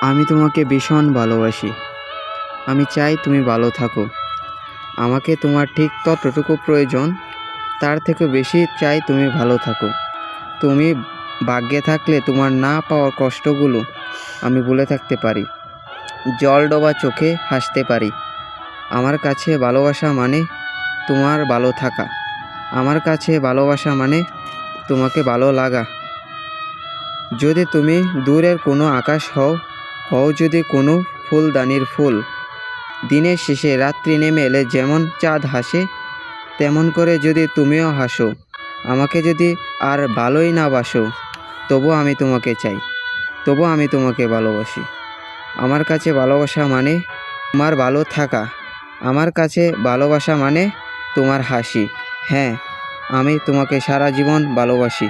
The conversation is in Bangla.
আমি তোমাকে ভীষণ ভালোবাসি। আমি চাই তুমি ভালো থাকো। আমাকে তোমার ঠিক ততটুকু প্রয়োজন, তার থেকে বেশি চাই তুমি ভালো থাকো। তুমি ভাগ্যে থাকলে তোমার না পাওয়ার কষ্টগুলো আমি ভুলে থাকতে পারি, জল ডোবা চোখে হাসতে পারি। আমার কাছে ভালোবাসা মানে তোমার ভালো থাকা। আমার কাছে ভালোবাসা মানে তোমাকে ভালো লাগা। যদি তুমি দূরের কোনো আকাশ হও, যদি কোনো ফুলদানির ফুল, দিনের শেষে রাত্রি নেমে এলে যেমন চাঁদ হাসে, তেমন করে যদি তুমিও হাসো। আমাকে যদি আর ভালোই না বাসো, তবু আমি তোমাকে চাই, তবু আমি তোমাকে ভালোবাসি। আমার কাছে ভালোবাসা মানে তোমার ভালো থাকা। আমার কাছে ভালোবাসা মানে তোমার হাসি। হ্যাঁ, আমি তোমাকে সারা জীবন ভালোবাসি।